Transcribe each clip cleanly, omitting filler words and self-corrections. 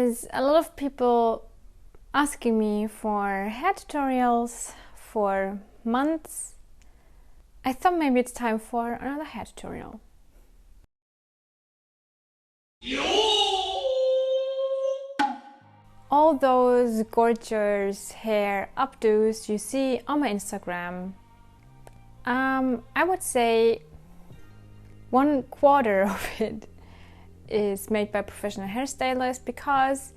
is a lot of people asking me for hair tutorials for months. I thought maybe it's time for another hair tutorial. All those gorgeous hair updos you see on my Instagram, I would say 1/4 of it is made by professional hairstylists because,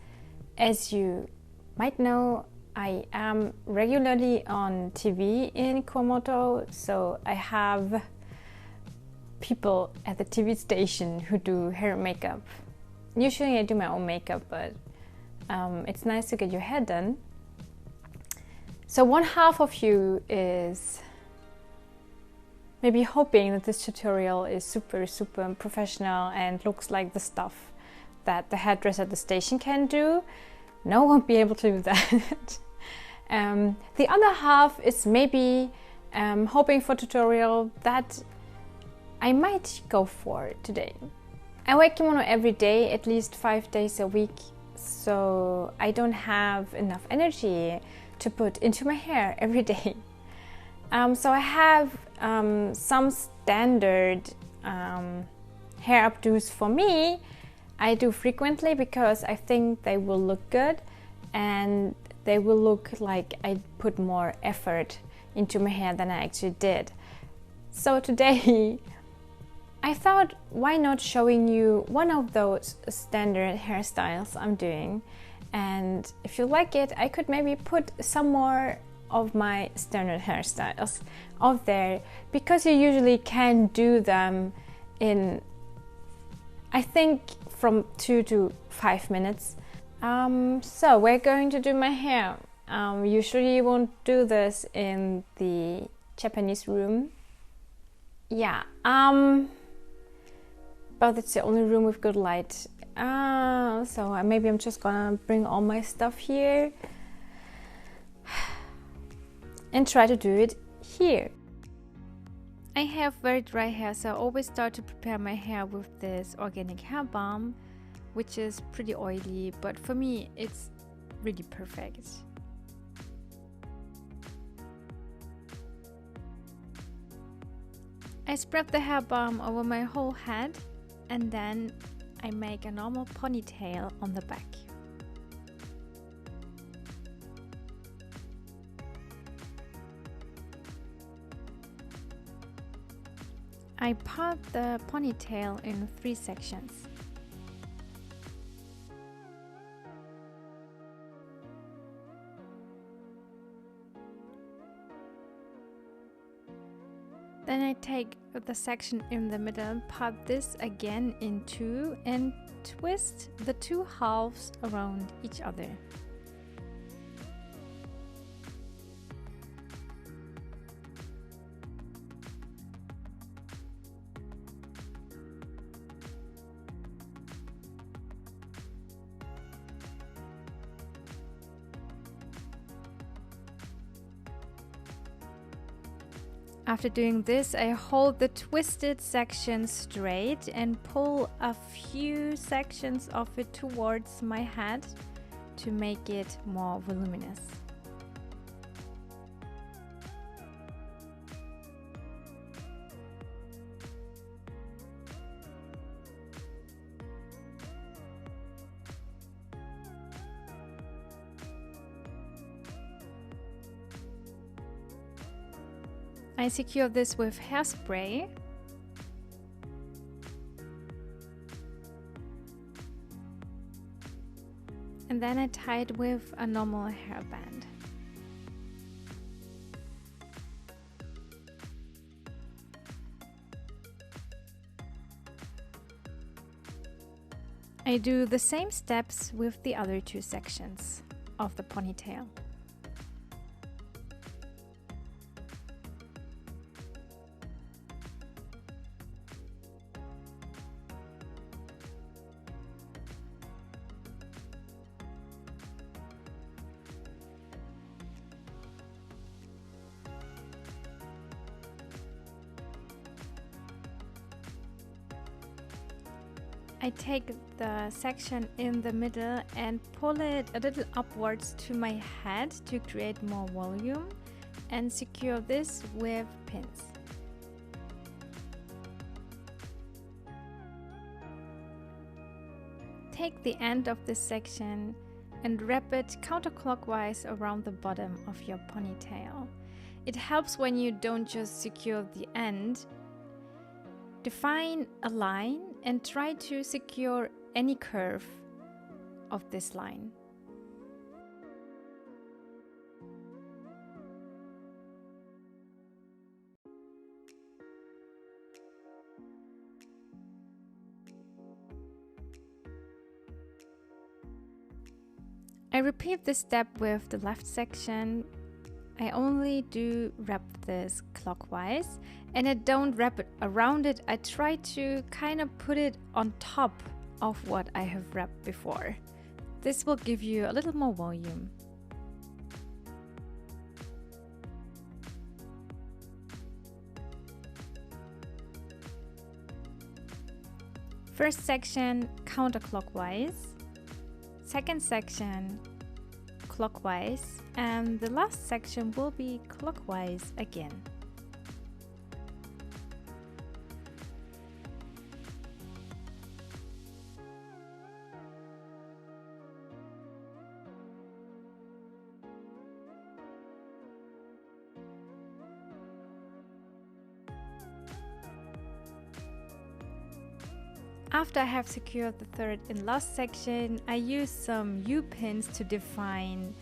as you might know, I am regularly on TV in Kimono, so I have people at the TV station who do hair and makeup. Usually I do my own makeup, but it's nice to get your hair done. So 1/2 of you is maybe hoping that this tutorial is super professional and looks like the stuff that the hairdresser at the station can do. No one won't be able to do that. The other half is maybe hoping for a tutorial that I might go for today. I wear kimono every day, at least 5 days a week, so I don't have enough energy to put into my hair every day. So I have some standard hair updos for me. I do frequently because I think they will look good and they will look like I put more effort into my hair than I actually did. So today I thought, why not showing you one of those standard hairstyles I'm doing, and if you like it, I could maybe put some more of my standard hairstyles out there, because you usually can do them in, I think, from 2 to 5 minutes. So we're going to do my hair. Usually you won't do this in the Japanese room. Yeah, but it's the only room with good light. So maybe I'm just gonna bring all my stuff here and try to do it here. I have very dry hair, so I always start to prepare my hair with this organic hair balm, which is pretty oily, but for me it's really perfect. I spread the hair balm over my whole head and then I make a normal ponytail on the back. I part the ponytail in 3 sections. Then I take the section in the middle, part this again in 2 and twist the 2 halves around each other. After doing this, I hold the twisted section straight and pull a few sections of it towards my head to make it more voluminous. I secure this with hairspray. And then I tie it with a normal hairband. I do the same steps with the other 2 sections of the ponytail. I take the section in the middle and pull it a little upwards to my head to create more volume and secure this with pins. Take the end of this section and wrap it counterclockwise around the bottom of your ponytail. It helps when you don't just secure the end. Define a line and try to secure any curve of this line. I repeat this step with the left section. I only do wrap this clockwise and I don't wrap it around it. I try to kind of put it on top of what I have wrapped before. This will give you a little more volume. First section counterclockwise, second section clockwise, and the last section will be clockwise again. After I have secured the third and last section, I use some U-pins to define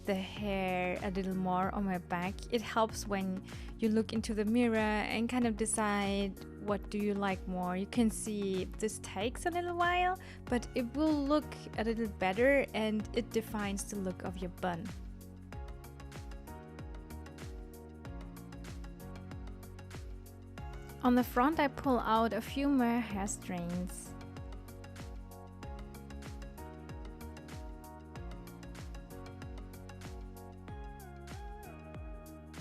the hair a little more on my back. It helps when you look into the mirror and kind of decide what do you like more. You can see this takes a little while, but it will look a little better and it defines the look of your bun. On the front, I pull out a few more hair strings.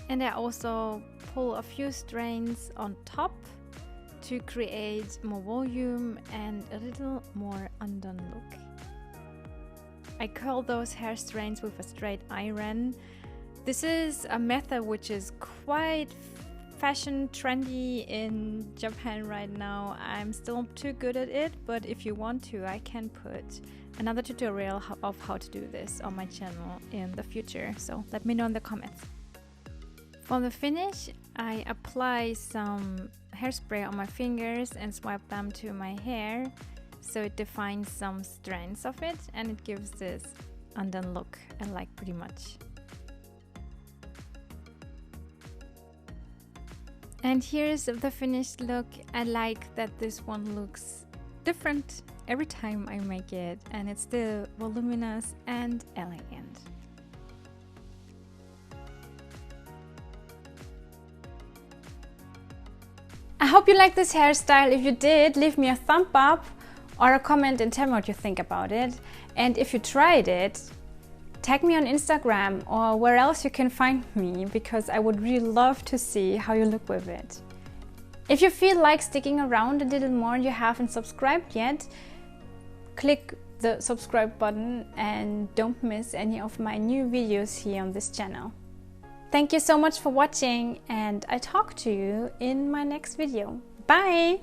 And I also pull a few strands on top to create more volume and a little more undone look. I curl those hair strands with a straight iron. This is a method which is quite fashion trendy in Japan right now. I'm still too good at it, but if you want to, I can put another tutorial of how to do this on my channel in the future, so let me know in the comments. For the finish, I apply some hairspray on my fingers and swipe them to my hair so it defines some strands of it and it gives this undone look I like pretty much. And here's the finished look. I like that this one looks different every time I make it, and it's still voluminous and elegant. I hope you liked this hairstyle. If you did, leave me a thumb up or a comment and tell me what you think about it. And if you tried it, tag me on Instagram or where else you can find me, because I would really love to see how you look with it. If you feel like sticking around a little more and you haven't subscribed yet, click the subscribe button and don't miss any of my new videos here on this channel. Thank you so much for watching, and I talk to you in my next video. Bye!